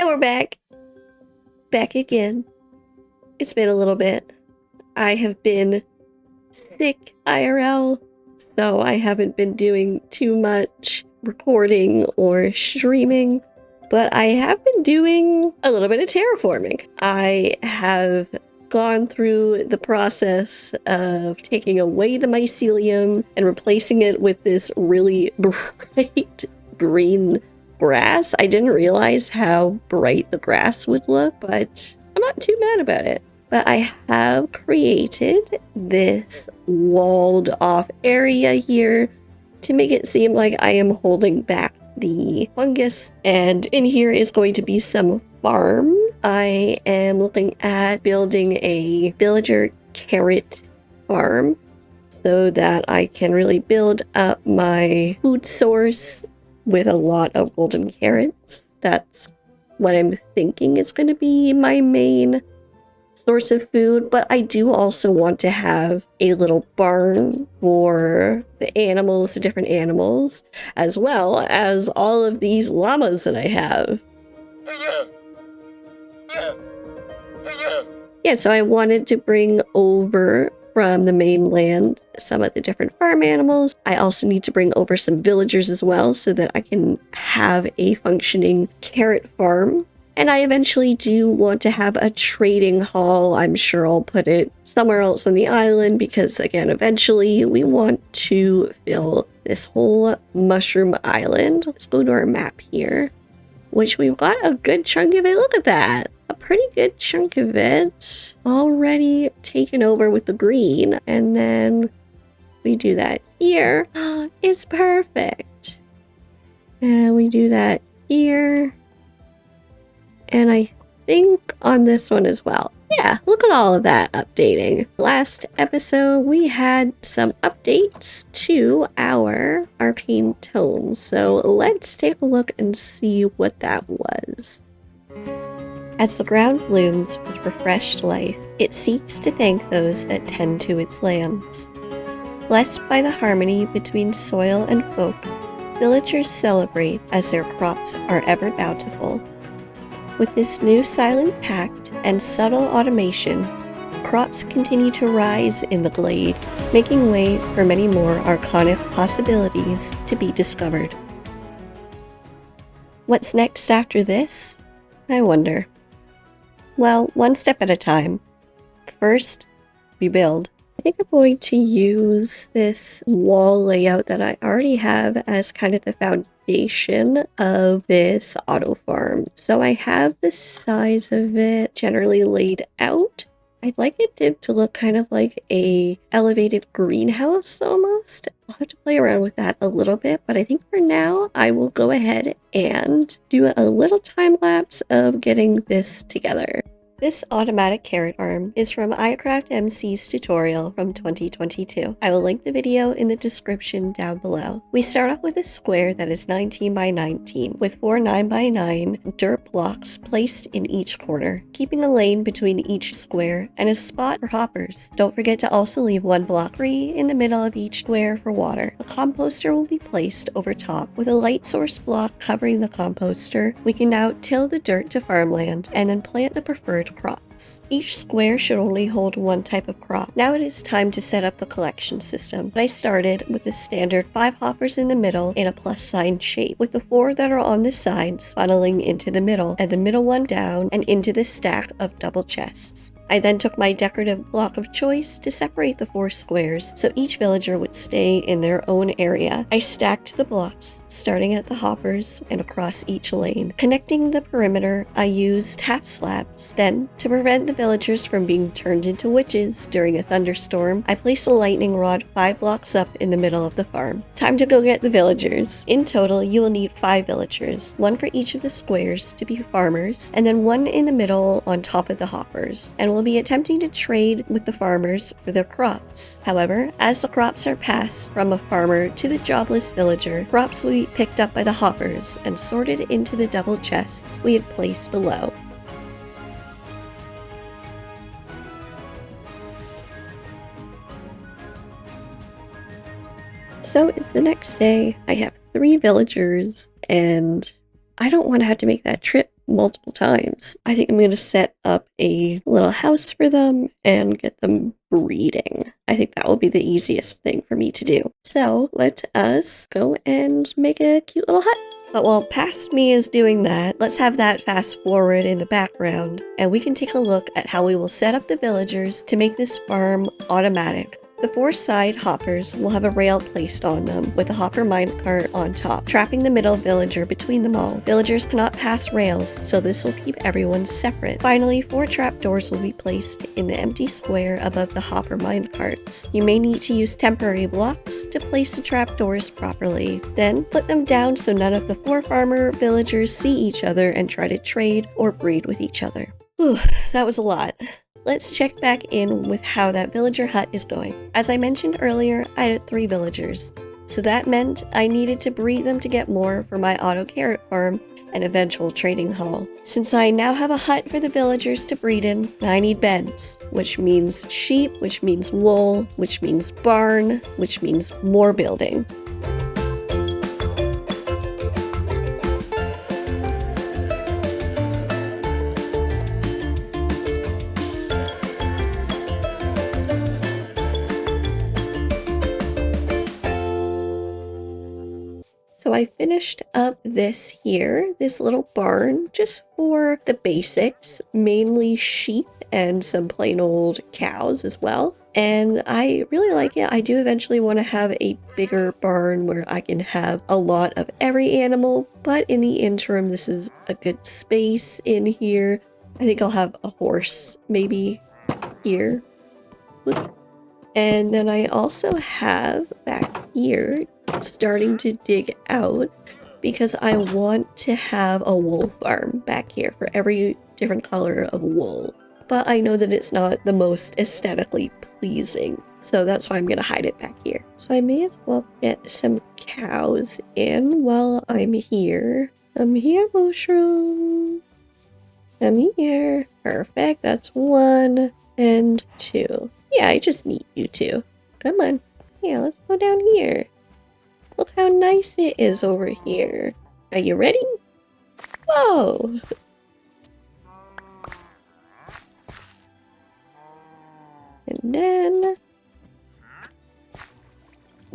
And we're back. Back again. It's been a little bit. I have been sick IRL, so I haven't been doing too much recording or streaming, but I have been doing a little bit of terraforming. I have gone through the process of taking away the mycelium and replacing it with this really bright green grass. I didn't realize how bright the grass would look, but I'm not too mad about it. But I have created this walled off area here to make it seem like I am holding back the fungus. And in here is going to be some farm. I am looking at building a villager carrot farm so that I can really build up my food source with a lot of golden carrots. That's what I'm thinking is going to be my main source of food, but I do also want to have a little barn for the animals, the different animals, as well as all of these llamas that I have. Yeah, so I wanted to bring over from the mainland some of the different farm animals. I also need to bring over some villagers as well so that I can have a functioning carrot farm. And I eventually do want to have a trading hall. I'm sure I'll put it somewhere else on the island because, again, eventually we want to fill this whole mushroom island. Let's go to our map here, which we've got a good chunk of it. Look at that. A pretty good chunk of it already taken over with the green. And then we do that here. It's perfect. And we do that here. And I think on this one as well. Yeah, look at all of that updating. Last episode, we had some updates to our Arcane Tome. So let's take a look and see what that was. As the ground blooms with refreshed life, it seeks to thank those that tend to its lands. Blessed by the harmony between soil and folk, villagers celebrate as their crops are ever bountiful. With this new silent pact and subtle automation, crops continue to rise in the Glade, making way for many more arcanic possibilities to be discovered. What's next after this? I wonder. Well, one step at a time. First, we build. I think I'm going to use this wall layout that I already have as kind of the foundation of this auto farm. So I have the size of it generally laid out. I'd like it to look kind of like a elevated greenhouse almost. I'll have to play around with that a little bit, but I think for now I will go ahead and do a little time lapse of getting this together. This automatic carrot farm is from iCraftMC's tutorial from 2022. I will link the video in the description down below. We start off with a square that is 19 by 19 with 4 9 by 9 dirt blocks placed in each corner, keeping a lane between each square and a spot for hoppers. Don't forget to also leave 1 block free in the middle of each square for water. A composter will be placed over top with a light source block covering the composter. We can now till the dirt to farmland and then plant the preferred crops. Each square should only hold 1 type of crop. Now it is time to set up the collection system. I started with the standard 5 hoppers in the middle in a plus sign shape, with the 4 that are on the sides funneling into the middle, and the middle one down and into the stack of double chests. I then took my decorative block of choice to separate the 4 squares so each villager would stay in their own area. I stacked the blocks, starting at the hoppers and across each lane. Connecting the perimeter, I used half slabs. Then, to prevent the villagers from being turned into witches during a thunderstorm, I placed a lightning rod 5 blocks up in the middle of the farm. Time to go get the villagers. In total, you will need 5 villagers, 1 for each of the squares to be farmers, and then 1 in the middle on top of the hoppers, and we'll be attempting to trade with the farmers for their crops. However, as the crops are passed from a farmer to the jobless villager, crops will be picked up by the hoppers and sorted into the double chests we had placed below. So it's the next day. I have 3 villagers and I don't want to have to make that trip multiple times. I think I'm going to set up a little house for them and get them breeding. I think that will be the easiest thing for me to do. So let us go and make a cute little hut. But while past me is doing that, let's have that fast forward in the background and we can take a look at how we will set up the villagers to make this farm automatic. The 4 side hoppers will have a rail placed on them with a hopper minecart on top, trapping the middle villager between them all. Villagers cannot pass rails, so this will keep everyone separate. Finally, 4 trapdoors will be placed in the empty square above the hopper minecarts. You may need to use temporary blocks to place the trapdoors properly. Then, put them down so none of the 4 farmer villagers see each other and try to trade or breed with each other. Whew, that was a lot. Let's check back in with how that villager hut is going. As I mentioned earlier, I had 3 villagers, so that meant I needed to breed them to get more for my auto carrot farm and eventual trading hall. Since I now have a hut for the villagers to breed in, I need beds, which means sheep, which means wool, which means barn, which means more building. So I finished up this little barn, just for the basics, mainly sheep and some plain old cows as well. And I really like it. I do eventually want to have a bigger barn where I can have a lot of every animal, but in the interim, this is a good space in here. I think I'll have a horse maybe here. And then I also have back here starting to dig out because I want to have a wool farm back here for every different color of wool. But I know that it's not the most aesthetically pleasing, so that's why I'm going to hide it back here. So I may as well get some cows in while I'm here. I'm here, mushroom. I'm here. Perfect. That's 1 and 2. Yeah, I just need you 2. Come on. Yeah, let's go down here. Look how nice it is over here. Are you ready? Whoa! And then...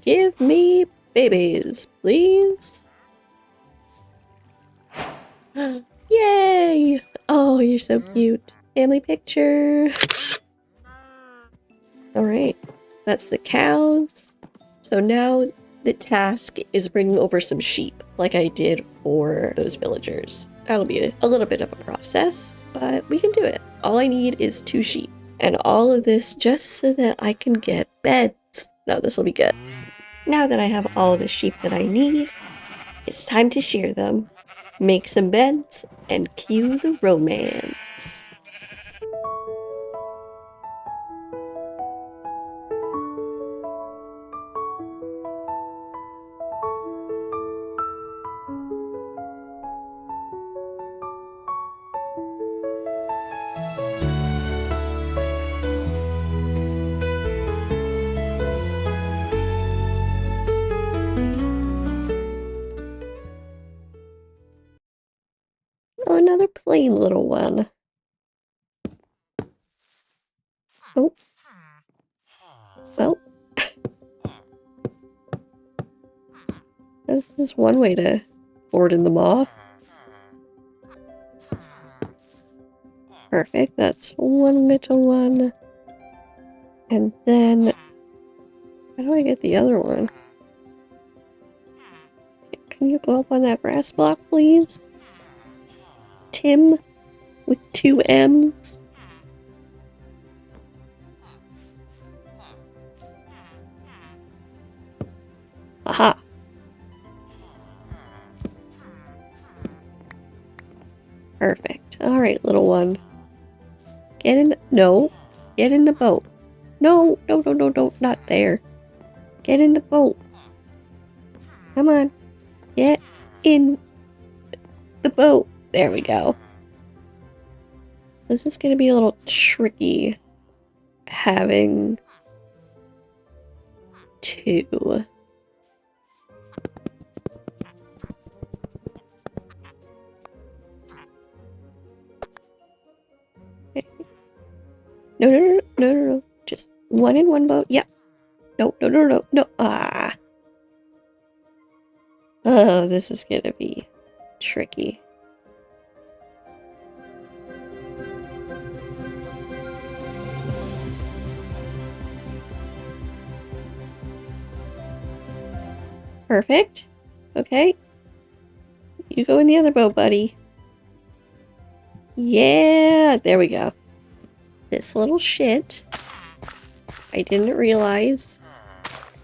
give me babies, please. Yay! Oh, you're so cute. Family picture. Alright, that's the cows. So now the task is bringing over some sheep, like I did for those villagers. That'll be a little bit of a process, but we can do it. All I need is 2 sheep. And all of this just so that I can get beds. No, this will be good. Now that I have all the sheep that I need, it's time to shear them, make some beds, and cue the romance. Oh, another plain little one. Oh. Well. This is one way to cordon them off. Perfect, that's one little one. And then... how do I get the other one? Can you go up on that grass block, please? Tim, with 2 M's. Aha! Perfect. Alright, little one. Get in the... no! Get in the boat. No! No, no, no, no, not there. Get in the boat. Come on. Get in the boat. There we go. This is going to be a little tricky having 2. Okay. No, no, no, no, no, no. Just 1 in 1 boat. Yep. No, no, no, no, no. Ah. Oh, this is going to be tricky. Perfect. Okay. You go in the other boat, buddy. Yeah, there we go. This little shit, I didn't realize,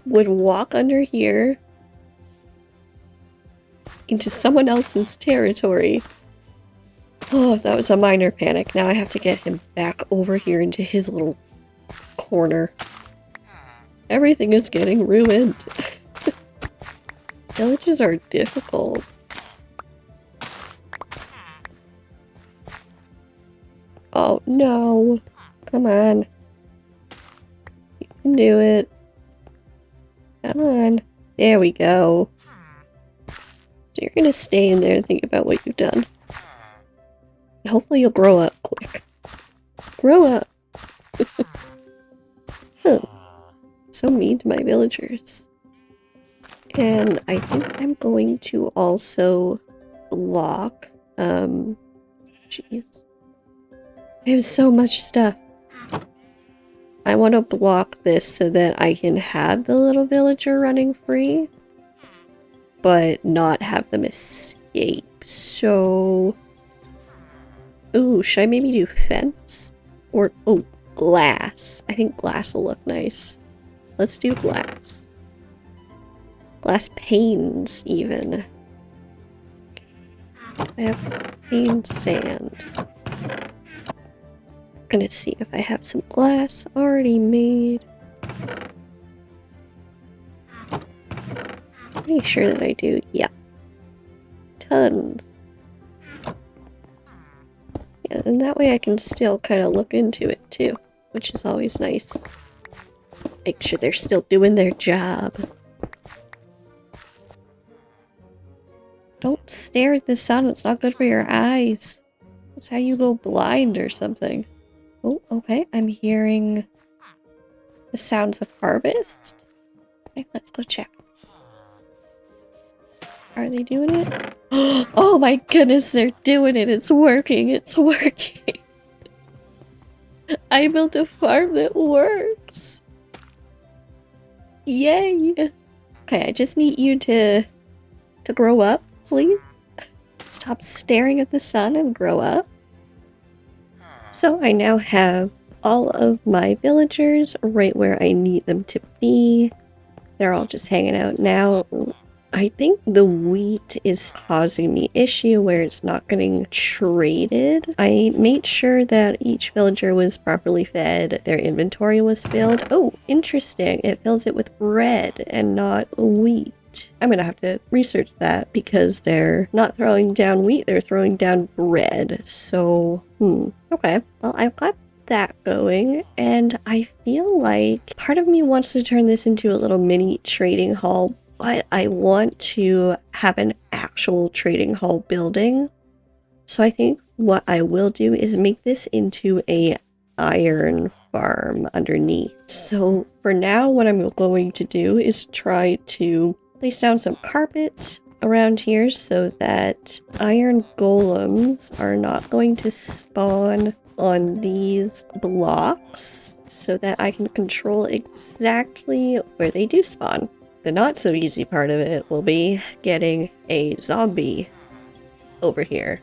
would walk under here into someone else's territory. Oh, that was a minor panic. Now I have to get him back over here into his little corner. Everything is getting ruined. Villages are difficult. Oh no. Come on. You can do it. Come on. There we go. So you're gonna stay in there and think about what you've done. And hopefully you'll grow up quick. Grow up! Huh. So mean to my villagers. And I think I'm going to also block, jeez. I have so much stuff. I want to block this so that I can have the little villager running free, but not have them escape. So, ooh, should I maybe do fence? Or, oh, glass. I think glass will look nice. Let's do glass. Glass panes, even. I have pane sand. I'm gonna see if I have some glass already made. Pretty sure that I do. Yeah. Tons. Yeah, and that way I can still kind of look into it too, which is always nice. Make sure they're still doing their job. Don't stare at the sun, it's not good for your eyes. That's how you go blind or something. Oh, okay, I'm hearing the sounds of harvest. Okay, let's go check. Are they doing it? Oh my goodness, they're doing it! It's working! It's working! I built a farm that works! Yay! Okay, I just need you to grow up. Please stop staring at the sun and grow up. So I now have all of my villagers right where I need them to be. They're all just hanging out now. I think the wheat is causing me issue where it's not getting traded. I made sure that each villager was properly fed, their inventory was filled. Oh, interesting. It fills it with bread and not wheat. I'm gonna have to research that because they're not throwing down wheat, they're throwing down bread. So, okay. Well, I've got that going, and I feel like part of me wants to turn this into a little mini trading hall, but I want to have an actual trading hall building. So I think what I will do is make this into a iron farm underneath. So for now, what I'm going to do is try to place down some carpet around here so that iron golems are not going to spawn on these blocks, so that I can control exactly where they do spawn. The not so easy part of it will be getting a zombie over here,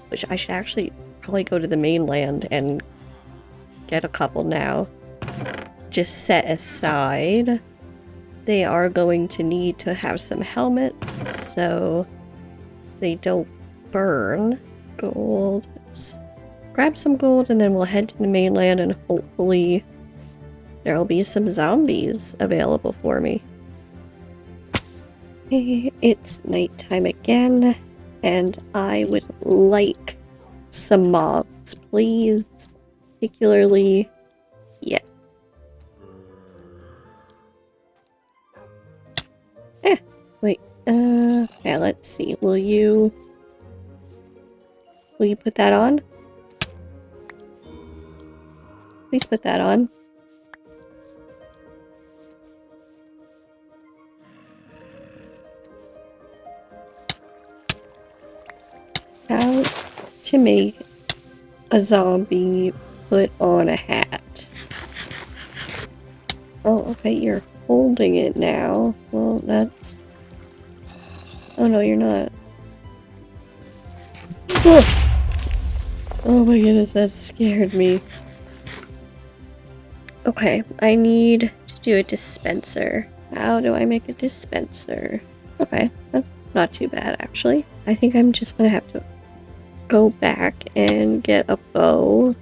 which I should actually probably go to the mainland and get a couple now. Just set aside. They are going to need to have some helmets so they don't burn. Gold. Let's grab some gold and then we'll head to the mainland and hopefully there'll be some zombies available for me. Okay, it's nighttime again and I would like some mobs, please. Particularly, yes. Wait, yeah, let's see. Will you put that on? Please put that on. How to make a zombie put on a hat. Oh, okay, you're holding it now. Well, that's... Oh no, you're not. Oh, oh my goodness, that scared me. Okay, I need to do a dispenser. How do I make a dispenser? Okay, that's not too bad actually. I think I'm just gonna have to go back and get a bow,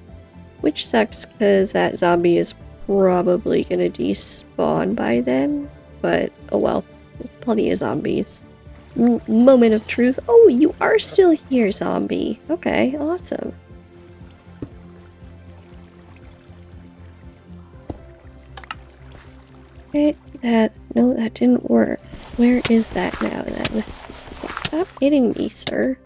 which sucks because that zombie is probably gonna despawn by then, but oh well, there's plenty of zombies. Moment of truth. Oh, you are still here, zombie. Okay, awesome. Okay, no, that didn't work. Where is that now then? Stop hitting me, sir.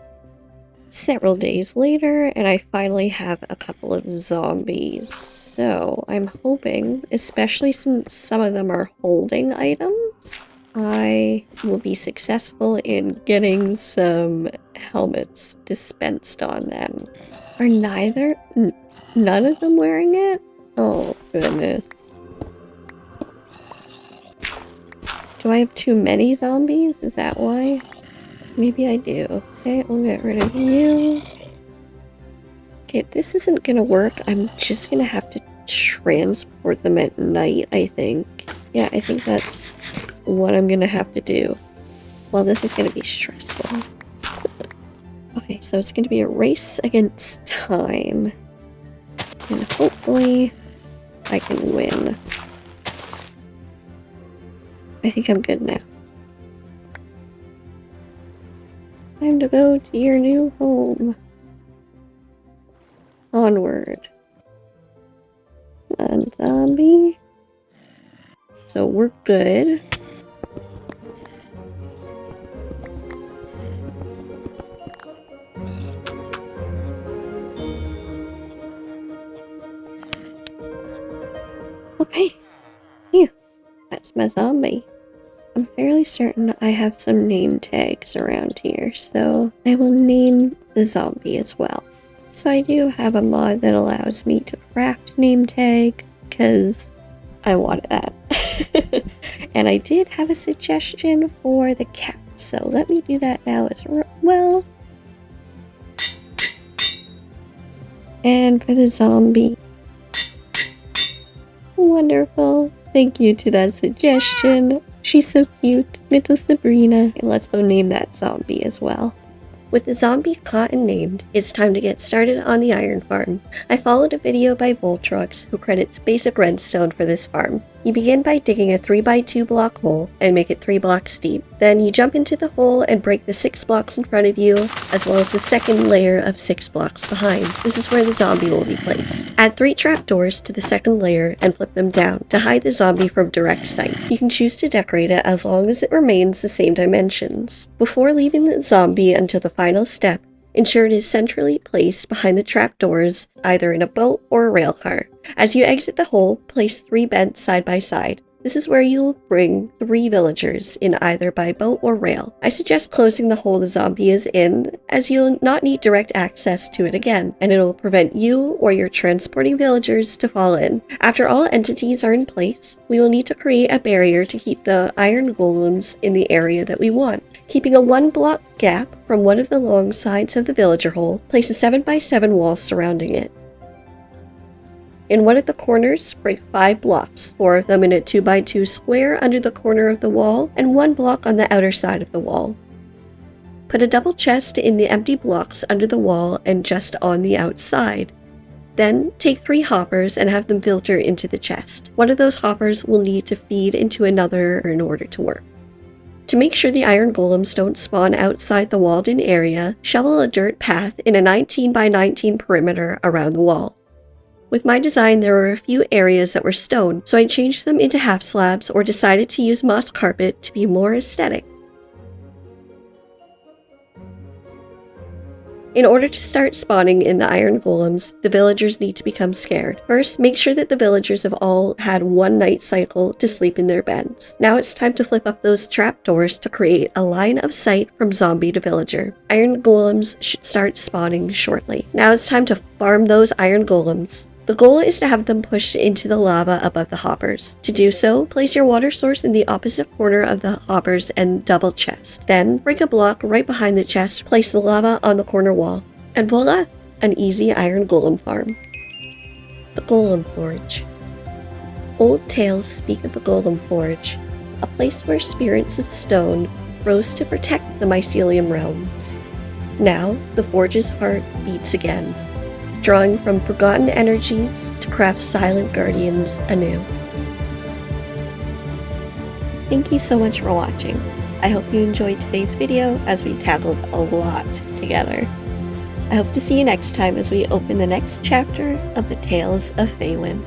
Several days later, and I finally have a couple of zombies. So, I'm hoping, especially since some of them are holding items, I will be successful in getting some helmets dispensed on them. Are none of them wearing it? Oh, goodness. Do I have too many zombies? Is that why? Maybe I do. Okay, we'll get rid of you. Okay, if this isn't gonna work, I'm just gonna have to transport them at night, I think. Yeah, I think that's what I'm gonna have to do. Well, this is gonna be stressful. Okay, so it's gonna be a race against time. And hopefully I can win. I think I'm good now. Time to go to your new home. Onward. Come on, zombie. So we're good. Okay. Phew. That's my zombie. I'm fairly certain I have some name tags around here, so I will name the zombie as well. So I do have a mod that allows me to craft name tags, because I wanted that. And I did have a suggestion for the cat, so let me do that now as well. And for the zombie, Wonderful. Thank you to that suggestion. She's so cute. Little Sabrina. And let's go name that zombie as well. With the zombie caught and named, it's time to get started on the iron farm. I followed a video by Voltrox who credits basic redstone for this farm. You begin by digging a 3x2 block hole and make it 3 blocks deep. Then you jump into the hole and break the 6 blocks in front of you, as well as the second layer of 6 blocks behind. This is where the zombie will be placed. Add 3 trapdoors to the second layer and flip them down to hide the zombie from direct sight. You can choose to decorate it as long as it remains the same dimensions. Before leaving the zombie until the final step, ensure it is centrally placed behind the trapdoors, either in a boat or a rail car. As you exit the hole, place 3 beds side by side. This is where you will bring 3 villagers in either by boat or rail. I suggest closing the hole the zombie is in, as you'll not need direct access to it again, and it'll prevent you or your transporting villagers to fall in. After all entities are in place, we will need to create a barrier to keep the iron golems in the area that we want. Keeping a 1 block gap from one of the long sides of the villager hole, place a 7x7 wall surrounding it. In one of the corners, break 5 blocks, 4 of them in a 2x2 square under the corner of the wall, and 1 block on the outer side of the wall. Put a double chest in the empty blocks under the wall and just on the outside. Then, take 3 hoppers and have them filter into the chest. One of those hoppers will need to feed into another in order to work. To make sure the iron golems don't spawn outside the walled-in area, shovel a dirt path in a 19x19 perimeter around the wall. With my design, there were a few areas that were stone, so I changed them into half slabs or decided to use moss carpet to be more aesthetic. In order to start spawning in the iron golems, the villagers need to become scared. First, make sure that the villagers have all had 1 night cycle to sleep in their beds. Now it's time to flip up those trapdoors to create a line of sight from zombie to villager. Iron golems should start spawning shortly. Now it's time to farm those iron golems. The goal is to have them pushed into the lava above the hoppers. To do so, place your water source in the opposite corner of the hoppers and double chest. Then, break a block right behind the chest, place the lava on the corner wall. And voila! An easy iron golem farm. The Golemforge. Old tales speak of the Golemforge, a place where spirits of stone rose to protect the mycelium realms. Now, the forge's heart beats again, drawing from forgotten energies to craft silent guardians anew. Thank you so much for watching. I hope you enjoyed today's video as we tackled a lot together. I hope to see you next time as we open the next chapter of the Tales of Faewyn.